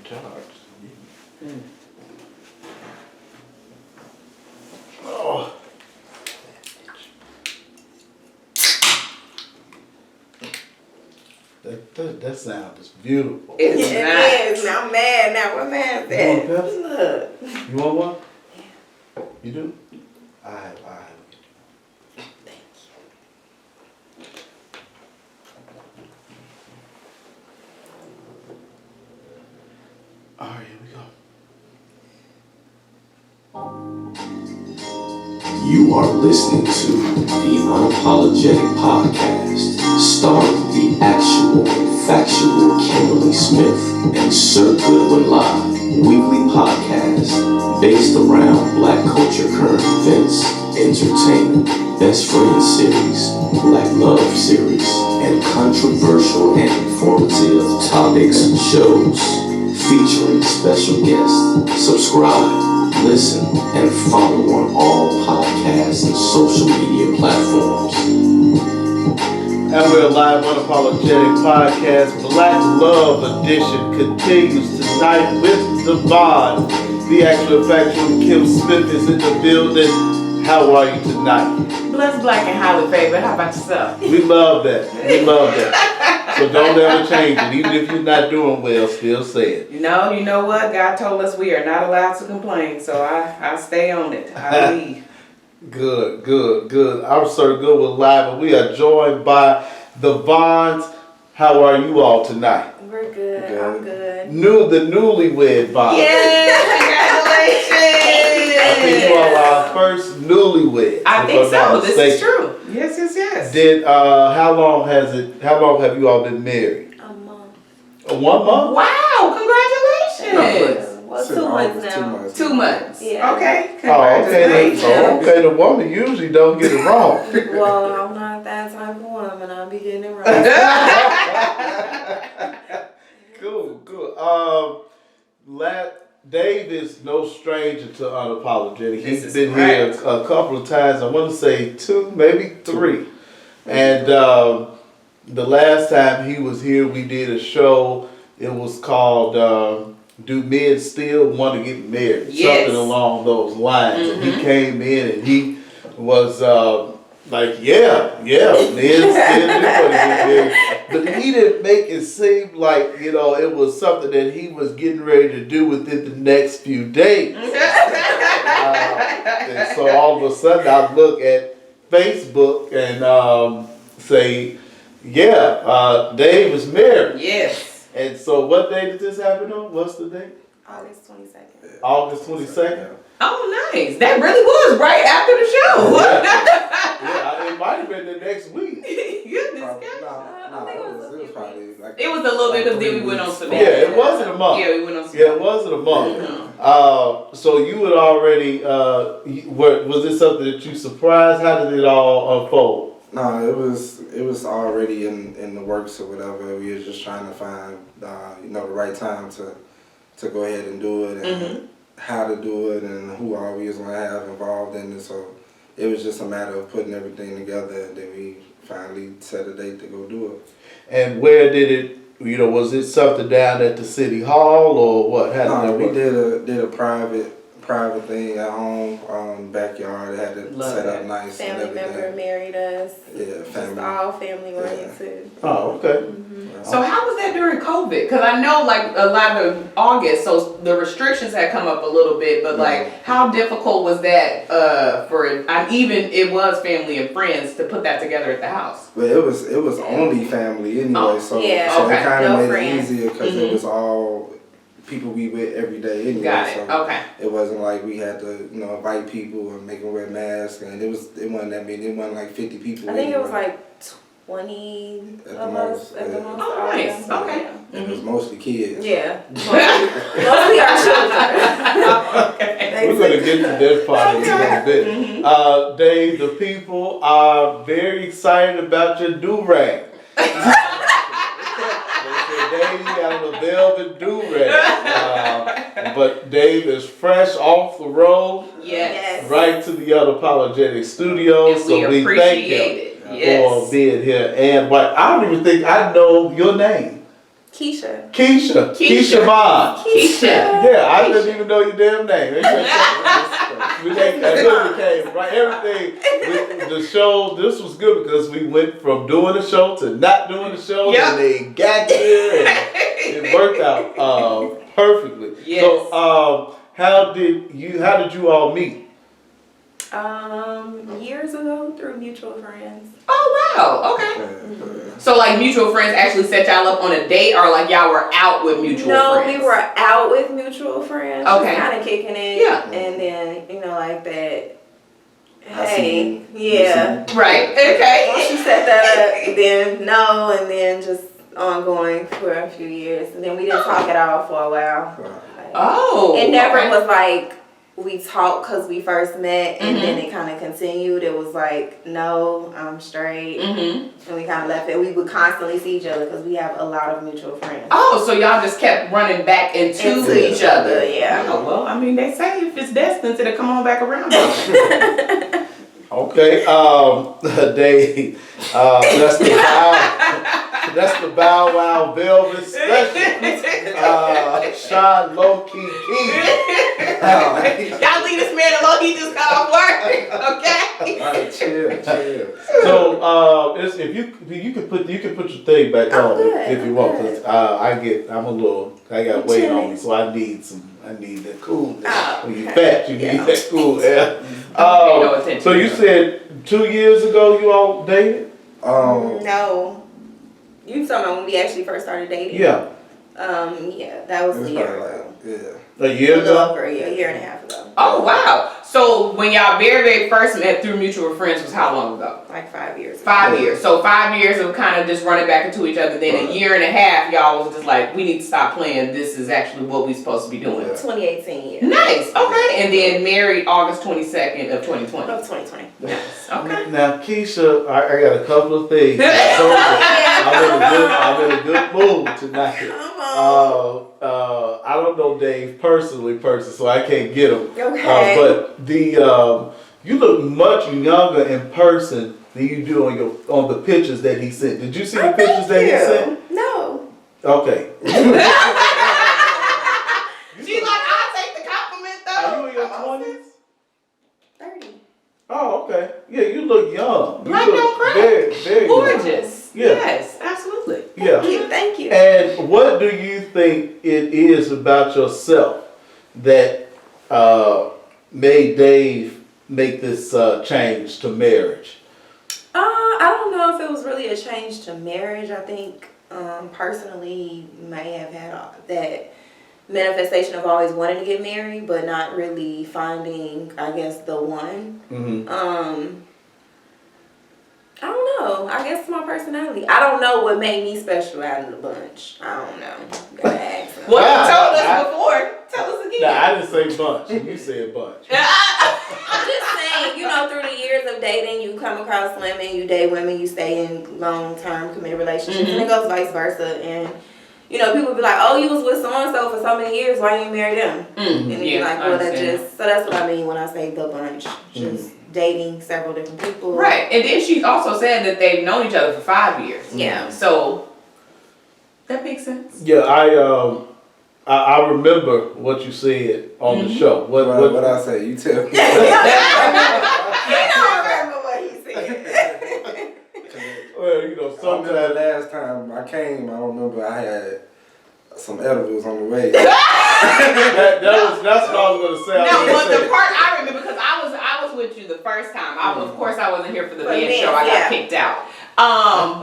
charged. Oh. That sound is beautiful. It is. Now I'm mad. Now what man's that? You want Pepsi? Look. You want one? Yeah. You do? I have. Thank All right, here we go. You are listening to the Unapologetic Podcast, starring the actual, factual Kimberly Smith and Sir Goodwin Live, weekly podcast based around Black culture, current events, entertainment, best friend series, Black love series, and controversial and informative topics and shows featuring special guests. Subscribe, listen, and follow on all podcasts and social media platforms. And we're live on Unapologetic Podcast. Black Love Edition continues tonight with the Bond. The actual factual Kim Smith is in the building. How are you tonight? Blessed, black, and highly favored. How about yourself? We love that. We love that. So don't ever change it. Even if you're not doing well, still say it. You know what? God told us we are not allowed to complain, so I stay on it. I leave. Good. I'm Sir Goodwin Live, and we are joined by the Bonds. How are you all tonight? We're good. I'm good. The newlywed Bonds. Yeah, congratulations. I think you all are our first newlyweds. I think so. This is true. Yes. Did how long have you all been married? A month. 1 month? Wow, congratulations. Well, 2 months now. 2 months. Yeah. Okay. Oh, Congratulations. okay. The woman usually don't get it wrong. Well, I'm not that type of woman. I'll be getting it wrong. Cool. Dave is no stranger to Unapologetic. He's been here a couple of times. I want to say 2, maybe 3. And the last time he was here, we did a show. It was called Do Men Still Want to Get Married? Yes. Something along those lines. Mm-hmm. And he came in and he was like, men still do want to get married. But he didn't make it seem like, it was something that he was getting ready to do within the next few days. And so all of a sudden I look at Facebook and say, Dave is married. Yes. And so what day did this happen on? What's the date? August 22nd. August 22nd? Oh, nice. That really was right after the show. Yeah, it might have been the next week. Goodness I think it was probably like. It was a little bit because then we went on Yeah, sabbatical. it wasn't a month. Yeah, we went on Yeah, sabbatical. it wasn't a month. Mm-hmm. So you had already, was it something that you surprised? How did it all unfold? No, it was already in the works or whatever. We were just trying to find the right time to go ahead and do it and how to do it and who all we was gonna have involved in it. So it was just a matter of putting everything together, and then we finally set a date to go do it. And where did it? Was it something down at the city hall or what? How did No, it we work? did a private thing at home, backyard. It had it set up nice and Family everything. member married us. Yeah, Just family. all family oriented. Oh, okay. So how was that during COVID? Because I know like a lot of August, so the restrictions had come up a little bit, but like how difficult was that even it was family and friends to put that together at the house? But it was only family anyway, Oh, so yeah. so Okay. it kind of No made friends. it easier because it was all people we with every day anyway. Got it. So Okay. it wasn't like we had to invite people and make them wear masks, and it wasn't that many. It wasn't like 50 people. I think it was anyway. like 20 At the of us most, at the yeah. most. Oh, all nice. of them. Okay. It was mostly kids. Yeah. Mostly our children. We're going to get to this part in a little bit. Dave, the people are very excited about your do-rag. They said, Dave, you got a velvet do-rag. But Dave is fresh off the road, Yes. right to the Unapologetic Studios. And we So we thank appreciate him it. Yes. for being here. And I don't even think I know your name. Keisha. Keisha Bond. Keisha. Yeah, I didn't even know your damn name. That literally came right. Everything. The show. This was good because we went from doing the show to not doing the show, Yep. and they got here, and it worked out perfectly. Yes. So, how did you all meet? Years ago through mutual friends. Oh wow. Okay. So like mutual friends actually set y'all up on a date, or like y'all were out with mutual No, friends? we were out with mutual friends. Okay. Kind of kicking it. Yeah. And then, like that. I see Hey, yeah. Right. Okay. Once you set that up, then no, and then just ongoing for a few years. And then we didn't talk at all for a while. Like, Oh. it never okay. was like we talked because we first met and Mhm. then it kind of continued. It was like, no, I'm straight. Mhm. And we kind of left it. We would constantly see each other because we have a lot of mutual friends. Oh, so y'all just kept running back into each other. Yeah. Oh, well, I mean, they say if it's destined, it'll come on back around. Okay, Dave, that's the Bow Wow Velvet special. Sean Low Key Key. Y'all leave this man alone. He just got off work. Okay. Alright, chill. So, if you can put your thing back I'm on good, if you I'm want, good. cause I got weight on me, chilling. so I need that coolness. Oh, When you okay. fat, you need that cool air. Pay no attention. So you said 2 years ago you all dated? No. You talking about when we actually first started dating? Yeah, Yeah, that was It was a year probably ago. a A year little ago. over a year and a half ago. Oh, wow. So when y'all very, very first met through mutual friends was how long ago? Like 5 years ago. 5 years. So 5 years of kind of just running back into each other. Then a year and a half, y'all was just like, we need to stop playing. This is actually what we're supposed to be doing. Yeah. 2018, yeah. Nice. Okay. And then married August 22nd of 2020. Of 2020. Nice. Okay. Now, Keisha, I got a couple of things. I'm in a good mood tonight. Come on. I don't know Dave personally, so I can't get him. Okay. But you look much younger in person than you do on the pictures that he sent. Did you see the pictures that he sent? No. Okay. She's like, I'll take the compliment though. Are you in your 20s? 30. Oh, okay. Yeah, you look young. You Black look don't crack. very, very young. Gorgeous. Yeah. Yes, absolutely. Yeah. Thank you. And what do you think it is about yourself that made Dave make this change to marriage? I don't know if it was really a change to marriage. I think personally he may have had that manifestation of always wanting to get married, but not really finding, I guess, the one. Mm-hmm. I don't know. I guess my personality. I don't know what made me special out of the bunch. I don't know. Gotta ask him. Well, you told us before. Tell us again. Nah, I didn't say bunch. You said bunch. I'm just saying, through the years of dating, you come across women, you date women, you stay in long-term committed relationships, and it goes vice versa. And, people be like, oh, you was with so-and-so for so many years, why you ain't marry them? And then you're like, well, so that's what I mean when I say the bunch. Just dating several different people. Right. And then she also said that they've known each other for 5 years. Yeah. So that makes sense. Yeah, I remember what you said on the show. What I say? You tell me. You don't remember what he said. Well, I remember sometimes. last time I came, I remember I had some edibles on the way. That's what I was gonna say. No, but the part I remember, because I was with you the first time. Of course I wasn't here for the men show. I got kicked out.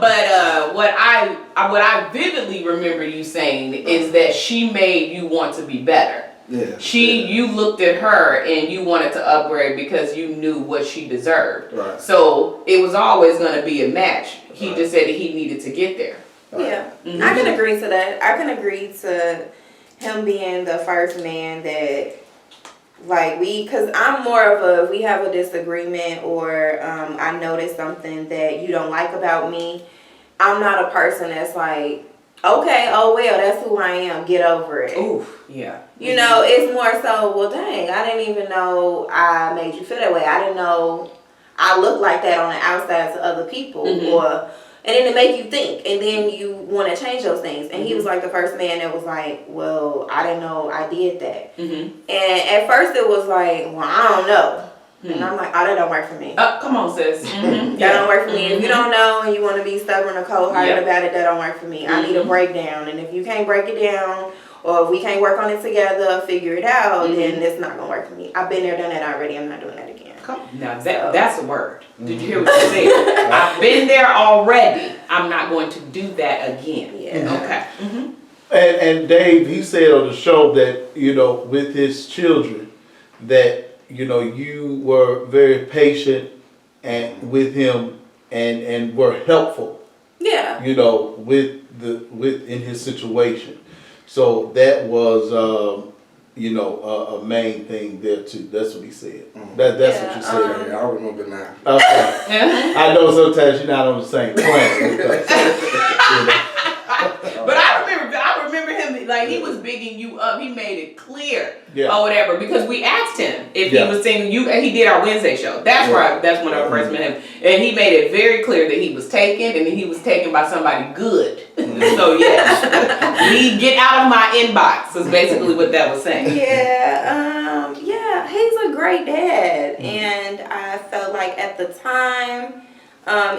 But what I vividly remember you saying is that she made you want to be better. Yeah. You looked at her and you wanted to upgrade because you knew what she deserved. Right. So it was always going to be a match. He just said that he needed to get there. Yeah, I can agree to that. I can agree to him being the first man that, because I'm more of if we have a disagreement or I notice something that you don't like about me, I'm not a person that's like, okay, oh well, that's who I am, get over it. Oof, yeah. It's more so, well dang, I didn't even know I made you feel that way. I didn't know I looked like that on the outside to other people. And then it make you think, and then you want to change those things. And he was like the first man that was like, well, I didn't know I did that. Mm-hmm. And at first it was like, well, I don't know. And I'm like, oh, that don't work for me. Come on, sis. Mm-hmm. That don't work for me. If you don't know and you want to be stubborn or cold-hearted about it, that don't work for me. I need a breakdown. And if you can't break it down, or if we can't work on it together, figure it out, then it's not going to work for me. I've been there, done that already. I'm not doing that again. Now that's a word. Did you hear what you said? I've been there already. I'm not going to do that again. Yeah. Okay. Mm-hmm. And Dave, he said on the show that, you know, with his children, that, you know, you were very patient and with him and were helpful, Yeah. you know, in his situation. So that was, you know, a main thing there too. That's what he said. That's what you said. Yeah, I remember now. Okay. I know sometimes you're not on the same planet. But I remember him, like, he was bigging you up. He made it clear Yeah. or whatever, because we asked him if Yeah. he was singing. He did our Wednesday show. That's that's when I first met him, and he made it very clear that he was taken, and he was taken by somebody good. So yeah, get out of my inbox is basically what that was saying. Yeah, he's a great dad. And I felt like at the time,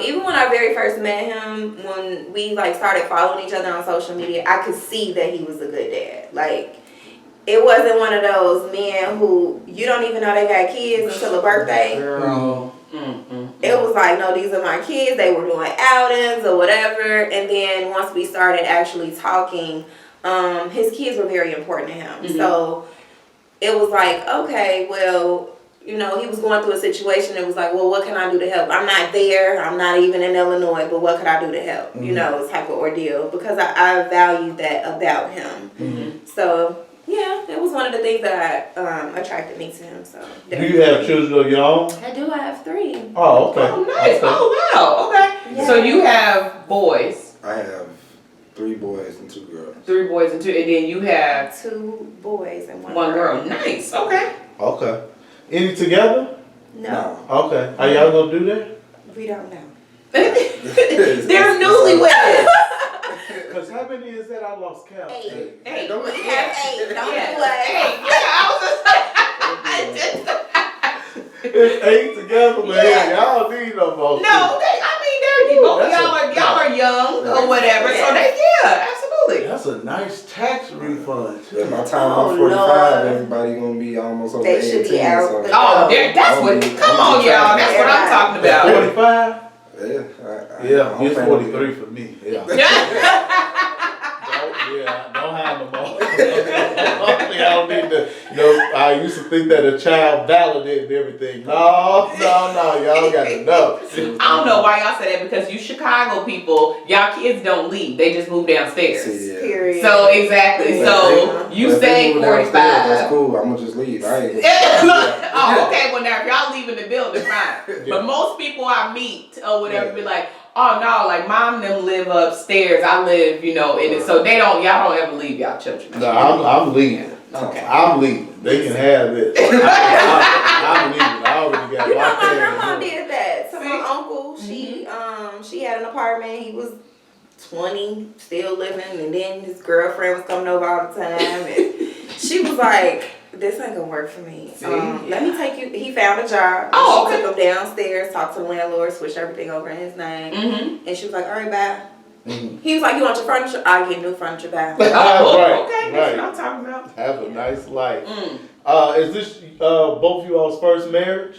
even when I very first met him, when we like started following each other on social media, I could see that he was a good dad. Like, it wasn't one of those men who you don't even know they got kids until a birthday. Girl. It was like, no, these are my kids. They were doing outings or whatever. And then once we started actually talking, his kids were very important to him. So it was like, okay, well, you know, he was going through a situation. It was like, well, what can I do to help? I'm not there. I'm not even in Illinois, but what could I do to help? You know, type of ordeal, because I valued that about him. So yeah, it was one of the things that attracted me to him. So Do you have children of your own? I do. I have 3. Oh, okay. Oh, nice. Okay. Oh, wow. Okay. Yeah. So you have boys, I have 3 boys and 2 girls. 3 boys and 2, and then you have 2 boys and 1 one girl. girl. Nice. Okay. Okay. Any together? No, Okay. Are y'all gonna do that? we don't know. They're newlyweds. Because how many is that? I lost count. 8. Hey, Don't We have 8. Don't yeah. do it. Hey, yeah, I was just It's 8 together, but hey, y'all need no more. No, they're both of y'all are young or whatever. So absolutely. That's a nice tax refund too. By the time Oh, I'm 45, Lord. everybody gonna be almost over They 18. should be out. So, Oh, that's what. Come on, y'all. That's what I'm talking about. 45? yeah, Yeah, I'm it's planning 43 for me. Yeah. Don't have no more. I don't need to. You know, I used to think that a child validated everything. No, y'all got enough. I don't know why y'all say that, because you Chicago people, y'all kids don't leave. They just move downstairs. See, yeah. Period. So exactly. So you But if they say move downstairs, 45. That's cool. I'm gonna just leave. I ain't. Oh, okay. Well, now if y'all leaving the building, fine. But most people I meet or whatever be like, oh no, like mom and them live upstairs. I live, you know, in it. So y'all don't ever leave y'all children. No, I'm leaving. Okay. I'm leaving. They can have it. I'm leaving. I already got You know, locked my in. grandma did that. So See? my uncle, she had an apartment. He was 20, still living, and then his girlfriend was coming over all the time, and she was like, this ain't gonna work for me. Let me take you. He found a job. Oh, She okay. took him downstairs, talked to the landlord, switched everything over in his name, and she was like, all right, bye. He was like, you want your furniture? I get new furniture back. Oh, Right, okay. That's what I'm talking about. Have a nice life. Is this both of y'all's first marriage?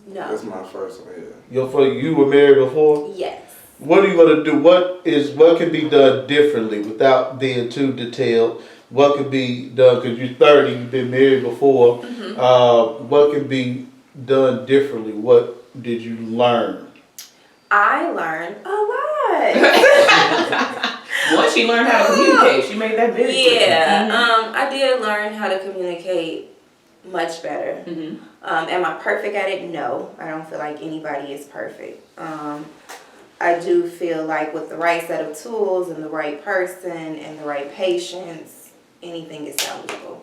No. That's my first one. You were married before? Yes. What are you gonna do? What can be done differently without being too detailed? What could be done, because you're 30, you've been married before. What can be done differently? What did you learn? I learned a lot. Once she learned how to communicate, she made that very clear. Yeah, I did learn how to communicate much better. Am I perfect at it? No, I don't feel like anybody is perfect. I do feel like with the right set of tools and the right person and the right patience, anything is salvageable.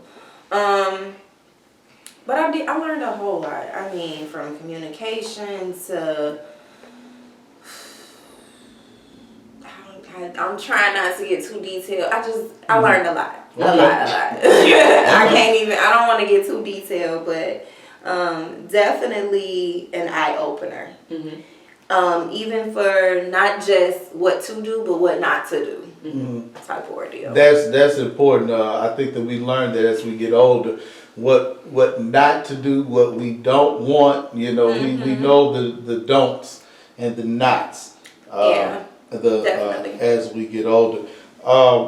But I learned a whole lot. I mean, from communication to I'm trying not to get too detailed. I learned a lot. A Okay. lot. I don't want to get too detailed, but definitely an eye opener. Even for not just what to do, but what not to do. Type of ordeal. That's important. I think that we learn that as we get older, what not to do, what we don't want. You know, we know the don'ts and the nots. Definitely. As we get older.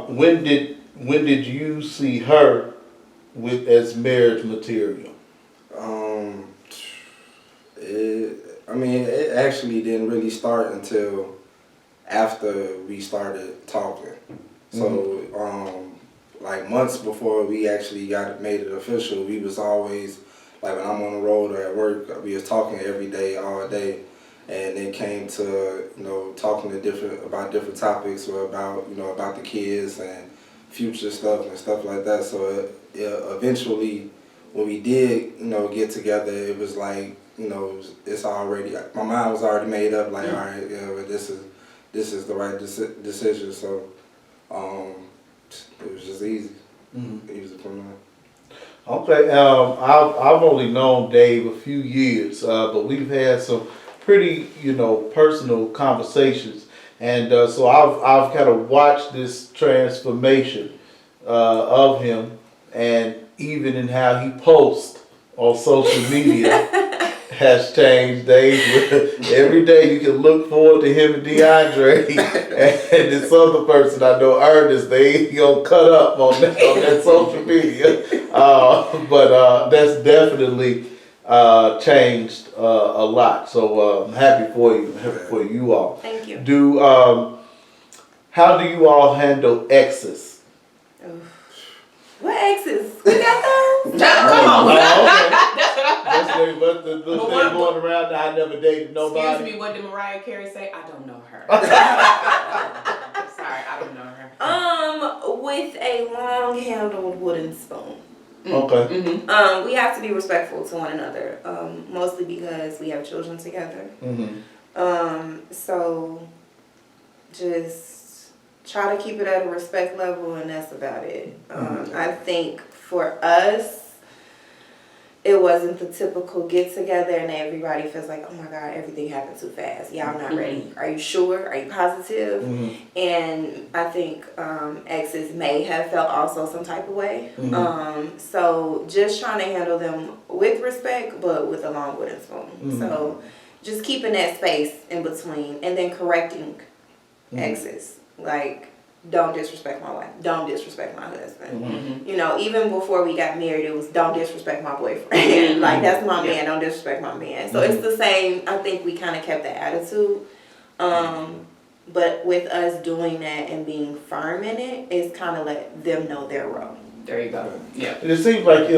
When did you see her as marriage material? It actually didn't really start until after we started talking. So, like months before we actually made it official, we was always, like when I'm on the road or at work, we was talking every day, all day. And it came to, talking about different topics or about the kids and future stuff and stuff like that. So eventually, when we did, get together, it was like, it's already, my mind was already made up. Like, all right, but this is the right decision. So, it was just easy. Easy from there. Okay, I've only known Dave a few years, but we've had some pretty, personal conversations, and so I've kind of watched this transformation of him, and even in how he posts on social media has changed. Dave, every day you can look forward to him and DeAndre, and this other person I know, Ernest, they gonna cut up on that social media, but that's definitely changed a lot. So I'm happy for you. Happy for you all. Thank you. How do you all handle exes? What exes? We got those? Come on. That's what the thing going around. I never dated nobody. Excuse me, what did Mariah Carey say? I don't know her. Sorry, I don't know her. With a long-handled wooden spoon. Okay. We have to be respectful to one another, mostly because we have children together. So just try to keep it at a respect level, and that's about it. I think for us, it wasn't the typical get together and everybody feels like, oh my God, everything happened too fast. Yeah, I'm not ready. Are you sure? Are you positive? And I think exes may have felt also some type of way. So just trying to handle them with respect, but with a long wooden spoon. So just keeping that space in between, and then correcting exes. Like, don't disrespect my wife. Don't disrespect my husband. Even before we got married, it was don't disrespect my boyfriend. Like, that's my man. Don't disrespect my man. So it's the same. I think we kind of kept that attitude. But with us doing that and being firm in it, it's kind of let them know their role. There you go. Yeah. And it seems like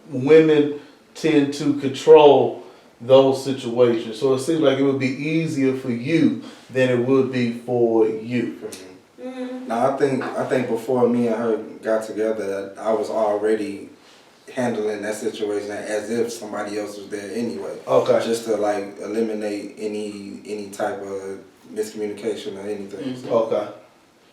women tend to control those situations. So it seems like it would be easier for you than it would be for you. Now I think before me and her got together, I was already handling that situation as if somebody else was there anyway. Okay. Just to like eliminate any type of miscommunication or anything. So,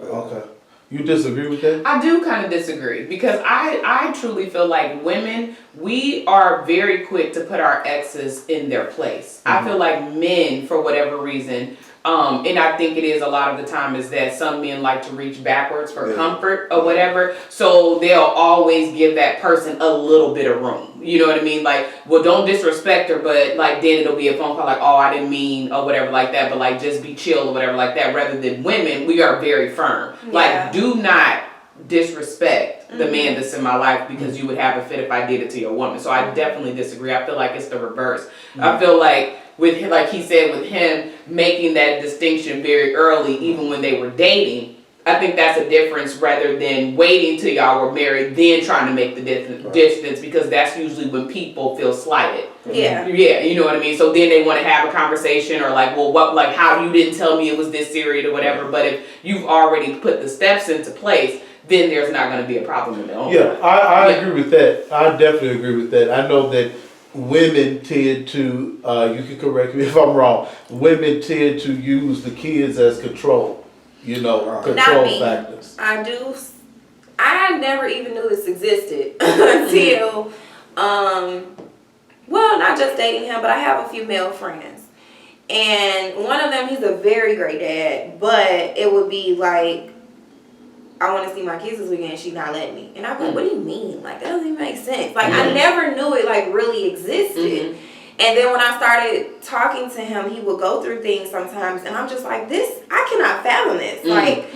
Okay. You disagree with that? I do kind of disagree, because I truly feel like women, we are very quick to put our exes in their place. I feel like men, for whatever reason, and I think it is a lot of the time, is that some men like to reach backwards for comfort or whatever. So they'll always give that person a little bit of room. You know what I mean? Like, well, don't disrespect her, but like then it'll be a phone call like, oh, I didn't mean or whatever like that, but like just be chill or whatever like that. Rather than women, we are very firm. Yeah. Like, do not disrespect the man that's in my life, because you would have a fit if I did it to your woman. So I definitely disagree. I feel like it's the reverse. I feel like with him, like he said, with him making that distinction very early, even when they were dating, I think that's a difference rather than waiting till y'all were married, then trying to make the distance, because that's usually when people feel slighted. Yeah. Yeah, you know what I mean? So then they want to have a conversation, or like, well, what, like, how you didn't tell me it was this serious or whatever. But if you've already put the steps into place, then there's not going to be a problem in the long run. I agree with that. I definitely agree with that. I know that women tend to, you can correct me if I'm wrong, women tend to use the kids as control, Not control me. factors. I never even knew this existed until, well, not just dating him, but I have a few male friends. And one of them, he's a very great dad, but it would be like, I want to see my kids this weekend, she not letting me. And I'm like, what do you mean? Like, that doesn't even make sense. Like, I never knew it, like, really existed. And then when I started talking to him, he would go through things sometimes, and I'm just like, I cannot fathom this. Like,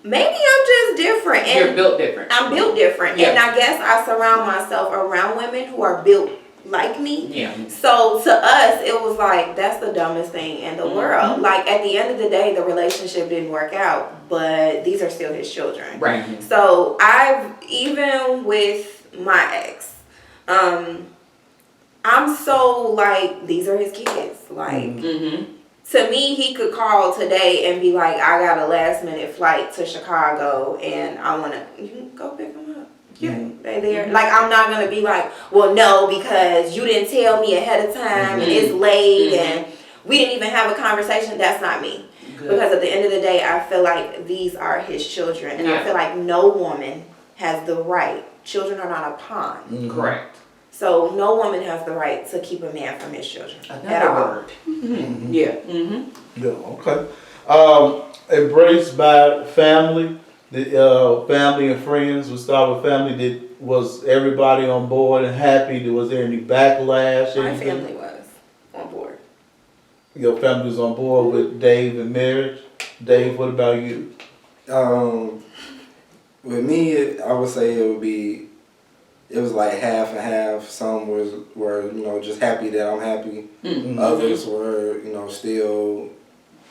maybe I'm just different. And you're built different. I'm built different. Yeah. And I guess I surround myself around women who are built like me. Yeah. So to us, it was like, that's the dumbest thing in the world. Like, at the end of the day, the relationship didn't work out, but these are still his children. Right. So even with my ex, I'm so like, these are his kids. Like, to me, he could call today and be like, I got a last minute flight to Chicago and I want to, you can go pick them up. Yeah, they there. Like, I'm not going to be like, well, no, because you didn't tell me ahead of time and it's late and we didn't even have a conversation. That's not me. Good. Because at the end of the day, I feel like these are his children. And I feel like no woman has the right. Children are not a pawn. Correct. So no woman has the right to keep a man from his children. Another word. Yeah. Yeah, okay. Embraced by family, the family and friends. We'll start with family. Was everybody on board and happy? Was there any backlash? My family was on board. Your family was on board with Dave and marriage. Dave, what about you? With me, I would say it was like half and half. Some were just happy that I'm happy. Others were still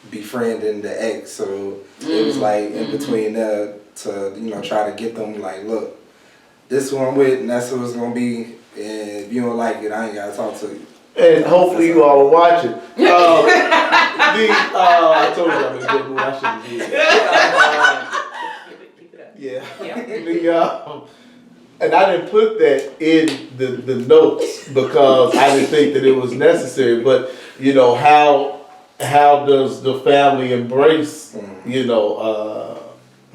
befriending the ex. So it was like in between that to try to get them like, look, this is who I'm with and that's who it's gonna be. And if you don't like it, I ain't gotta talk to you. And hopefully you all are watching. I told you I'm in a good mood. I shouldn't do that. And I didn't put that in the notes because I didn't think that it was necessary. But how does the family embrace?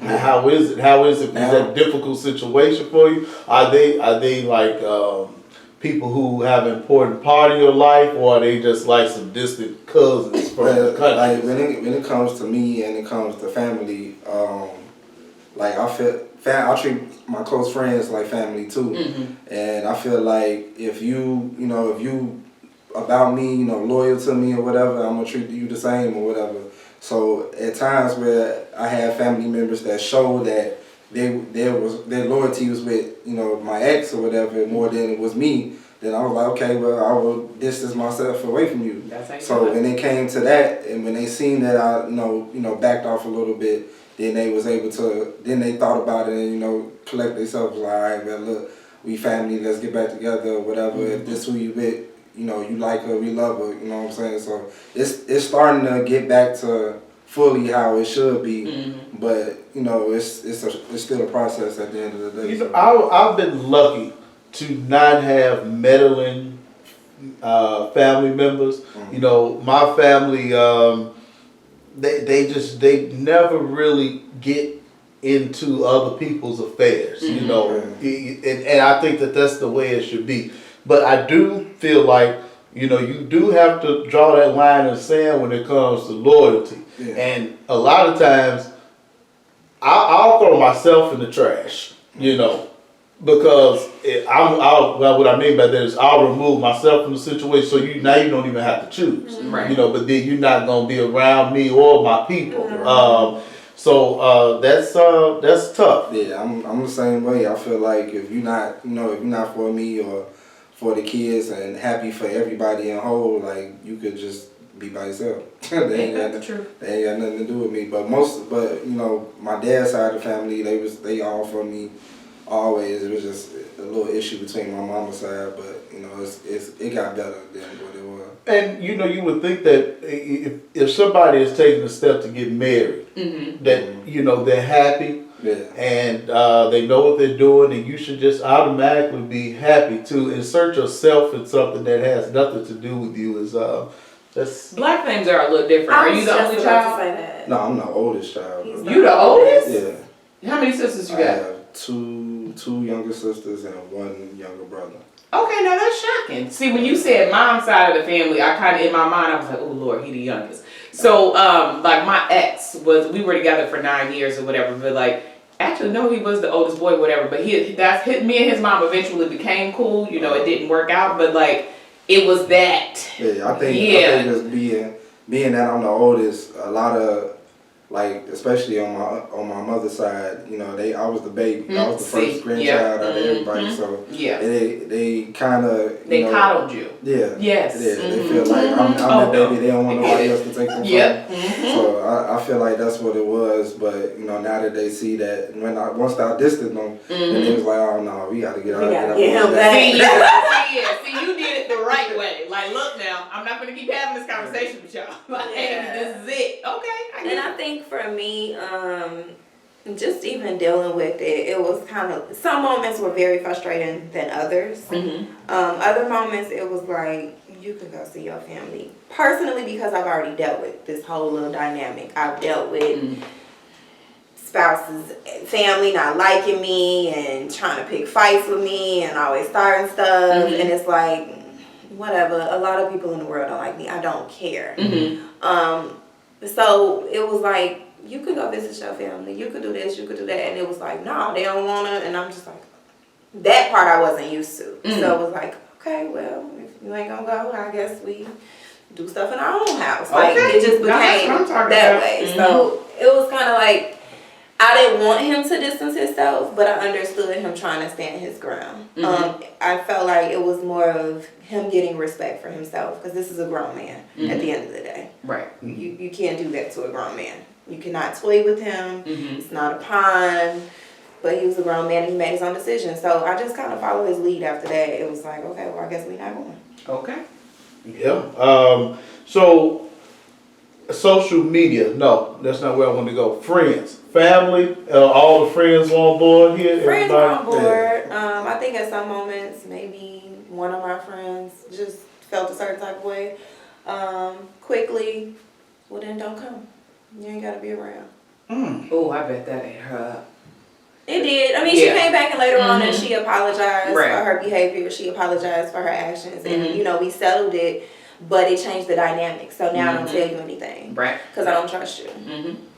How is it? Is that a difficult situation for you? Are they like people who have an important part of your life, or are they just like some distant cousins from the country? Like when it comes to me and it comes to family, like I treat my close friends like family too, and I feel like if you about me, loyal to me or whatever, I'm gonna treat you the same or whatever. So at times where I had family members that showed that their loyalty was with my ex or whatever more than it was me, then I was like, okay, well, I will distance myself away from you. So when it came to that, and when they seen that I backed off a little bit, then they was able to. Then they thought about it and collect themselves. Like, all right, well, look, we family, let's get back together or whatever. If this who you with, you like her, we love her. You know what I'm saying? So it's starting to get back to fully how it should be, but it's still a process at the end of the day. I've been lucky to not have meddling family members. My family, they never really get into other people's affairs. And I think that that's the way it should be. But I do feel like, you do have to draw that line in the sand when it comes to loyalty. Yeah. And a lot of times, I'll throw myself in the trash, because what I mean by that is I'll remove myself from the situation, so now you don't even have to choose, right? But then you're not gonna be around me or my people. So that's tough. Yeah, I'm the same way. I feel like if you're not for me or for the kids and happy for everybody in whole, like you could just be by yourself. They ain't got nothing to do with me. But my dad's side of the family, they all for me always. It was just a little issue between my mama's side, but it got better than what it was. And you would think that if somebody is taking a step to get married, that they're happy. Yeah. and they know what they're doing, and you should just automatically be happy to insert yourself in something that has nothing to do with you. That's Black names are a little different. I Are was you the just only about to child? say that. No, I'm the oldest child. He's bro. You the oldest? Yeah. How many sisters you I got? have two younger sisters and one younger brother. Okay, now that's shocking. See, when you said mom's side of the family, I kind of, in my mind, I was like, oh Lord, he the youngest. So, like my ex we were together for 9 years or whatever, but like, actually, no, he was the oldest boy, whatever, but me and his mom eventually became cool, you know, it didn't work out, but like, it was that. Yeah, I think just being that I'm the oldest, a lot of, like, especially on my mother's side, you know, I was the baby. I was the first grandchild out of everybody, so Yeah. they kind of They coddled you. Yeah. Yes. Yeah, they feel like I'm the baby. They don't want nobody else to take them Yep. from me. So I feel like that's what it was. But you know, now that they see that, once I distanced them, then they was like, oh no, we got to get out. Get him back. See, you did it the right way. Like, look now, I'm not gonna keep having this conversation with y'all. Like, this is it. Okay. And I think for me, just even dealing with it was kind of, some moments were very frustrating than others. Other moments it was like, you can go see your family. Personally, because I've already dealt with this whole little dynamic. I've dealt with spouses, family not liking me and trying to pick fights with me and always starting stuff. And it's like, whatever, a lot of people in the world don't like me. I don't care. So it was like, you could go visit your family. You could do this, you could do that. And it was like, no, they don't want to. And I'm just like, that part I wasn't used to. So it was like, okay, well, if you ain't going to go, I guess we do stuff in our own house. Like, it just became that way. So it was kind of like, I didn't want him to distance himself, but I understood him trying to stand his ground. I felt like it was more of him getting respect for himself, because this is a grown man at the end of the day. Right. You can't do that to a grown man. You cannot toy with him. It's not a pond. But he was a grown man and he made his own decision. So I just kind of followed his lead after that. It was like, okay, well, I guess we're not going. Okay. Yeah. So, social media, no, that's not where I want to go. Friends, family, all the friends on board here? Friends are on everybody? board. I think at some moments, maybe one of my friends just felt a certain type of way. Quickly, well then don't come. You ain't got to be around. Oh, I bet that ate her up. It did. I mean, she came back and later on and she apologized for Right. her behavior. She apologized for her actions. And, you know, we settled it, but it changed the dynamic. So now I don't tell you anything. Right. Because I don't trust you.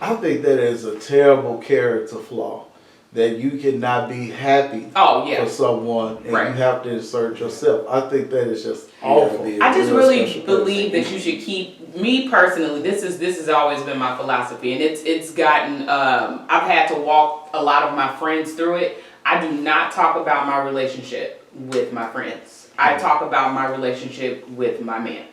I think that is a terrible character flaw. That you cannot be happy Oh, yeah. for someone and Right. you have to insert yourself. I think that is just awful. I just really believe that you should keep, me personally, this has always been my philosophy, and it's gotten, I've had to walk a lot of my friends through it. I do not talk about my relationship with my friends. I talk about my relationship with my man.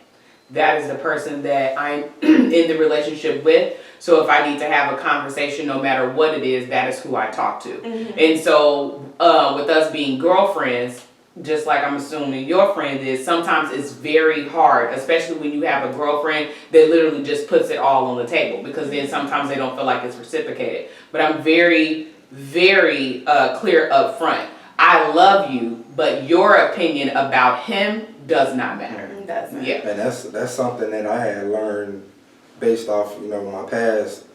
That is the person that I'm in the relationship with. So if I need to have a conversation, no matter what it is, that is who I talk to. And so with us being girlfriends, just like I'm assuming your friend is, sometimes it's very hard, especially when you have a girlfriend that literally just puts it all on the table, because then sometimes they don't feel like it's reciprocated. But I'm very, very clear up front. I love you, but your opinion about him does not matter. It doesn't. Yeah. And that's something that I had learned based off, you know, my past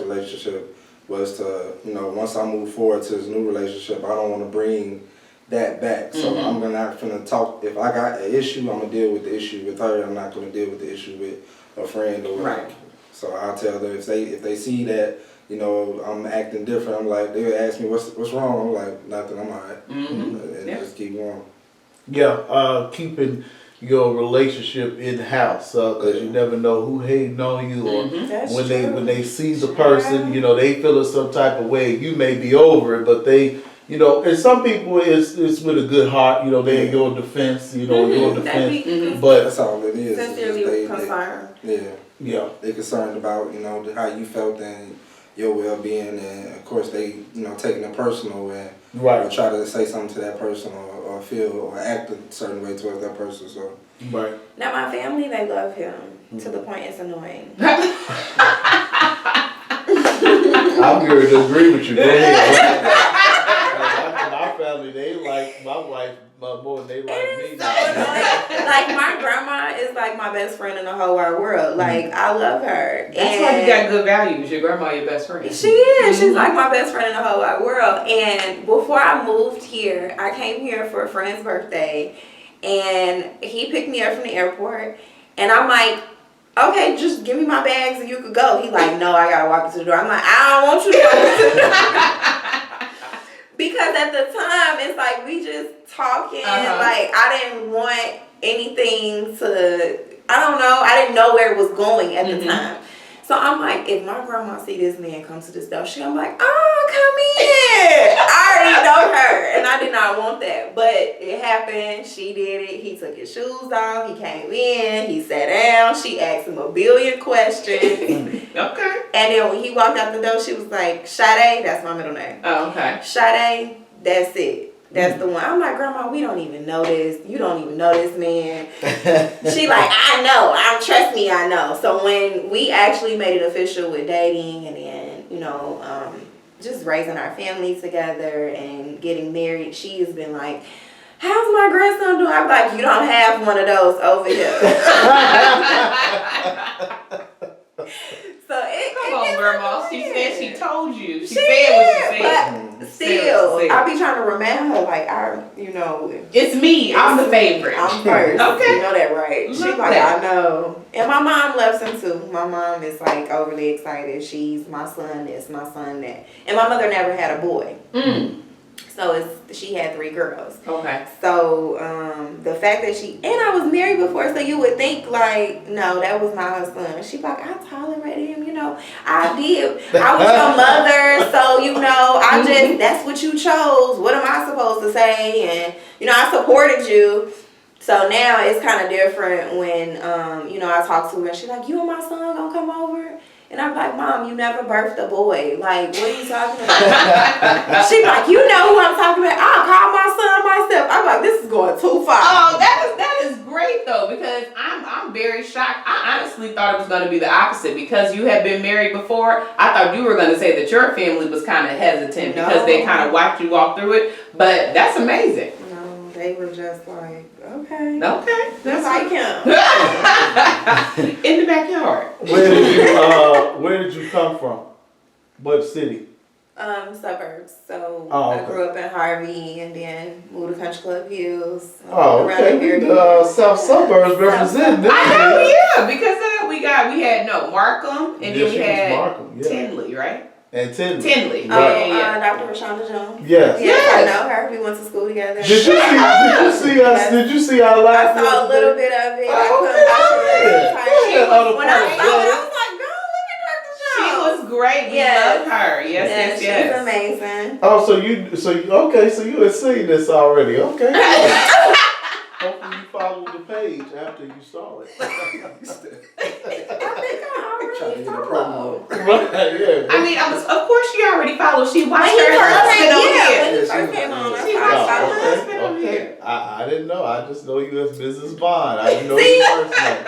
relationship, was to, you know, once I move forward to this new relationship, I don't want to bring that back. So I'm not gonna talk. If I got an issue, I'm gonna deal with the issue with her. I'm not gonna deal with the issue with a friend or whatever. Right. So I'll tell them if they see that, you know, I'm acting different. I'm like, they'll ask me what's wrong. I'm like, nothing. I'm alright. And just keep going. Yeah, keeping your relationship in house, because you never know who hating on you, or That's when true. they see the person, you know, they feel some type of way. You may be over it, but they, you know, and some people it's with a good heart, you know, they're in your defense, you know, your defense. But That's all it is. Sincerely They concerned. yeah, they concerned about, you know, how you felt and your well-being, and of course they, you know, taking it personal and right, try to say something to that person or feel or act a certain way towards that person. So right. Now, my family, they love him to the point it's annoying. I'm here to agree with you. Go ahead. My family, they like my wife more than they like me. So annoying. Like my grandma is like my best friend in the whole wide world. Like I love her. That's why you got good values. Your grandma, your best friend. She is. She's like my best friend in the whole wide world. And before I moved here, I came here for a friend's birthday, and he picked me up from the airport, and I'm like, okay, just give me my bags and you could go. He like, no, I gotta walk you to the door. I'm like, I don't want you to go to the door. Because at the time, it's like we just talking. Like I didn't want anything to, I don't know. I didn't know where it was going at the time. So I'm like, if my grandma see this man come to this door, I'm like, oh, come in. I already know her, and I did not want that, but it happened. She did it. He took his shoes off. He came in. He sat down. She asked him a billion questions. Okay. And then when he walked out the door, she was like, Sade, that's my middle name. Oh, okay. Sade, that's it. That's the one. I'm like, Grandma, we don't even know this. You don't even know this man. She like, I know. Trust me, I know. So when we actually made it official with dating and then, you know, just raising our family together and getting married, she has been like, how's my grandson doing? I'm like, you don't have one of those over here. So Come on, Grandma. She said she told you. She She said what she said. but still, Said. I be trying to remind her, like, you know, It's me. I'm the favorite. I'm first. Okay. You know that, right? She's Love like, that. I know. And my mom loves him too. My mom is like overly excited. She's my son this, my son that. And my mother never had a boy. So she had 3 girls. Okay. So the fact that and I was married before, so you would think like, no, that was not her son. She like, I tolerated him, you know, I did. I was your mother, so you know, I just, that's what you chose. What am I supposed to say? And you know, I supported you. So now it's kind of different when you know, I talk to her and she's like, you and my son gonna come over? And I'm like, Mom, you never birthed a boy. Like, what are you talking about? She's like, you know who I'm talking about. I'll call my son myself. I'm like, this is going too far. Oh, that is great though, because I'm very shocked. I honestly thought it was going to be the opposite, because you had been married before. I thought you were going to say that your family was kind of hesitant because they kind of watched you walk through it. But that's amazing. No, they were just like, okay. Okay, That's like him. in the backyard. Where did you come from? What city? Suburbs. So Oh, I okay. grew up in Harvey and then moved to Country Club Hills. Oh, around okay. here. The South Suburbs representing this. I know, yeah, because we had Markham, and Yeah, then we she was had Markham, yeah. Tinley, right? And Tinley. Tinley. Right. Yeah. Dr. Rashonda Jones. Yes. Yes, I know her. We went to school together. Did you see us? Did you see our I live? saw a little bit of it. I Oh, couldn't watch it every time. yeah. When I saw it, I was like, girl, look at Dr. She Jones. was great. We Yes. love her. Yes. She's amazing. Oh, so you had seen this already? Okay. Hopefully you followed the page after you saw it. I think I Trying to already get a followed. promo. Right, yeah. I mean, of course she already followed. She watched When he her first husband came- on yeah, here. when he Yeah, first she came was- on, She I watched followed her him. husband on here. I didn't know. I just know you as Mrs. Bond. I didn't know you personally.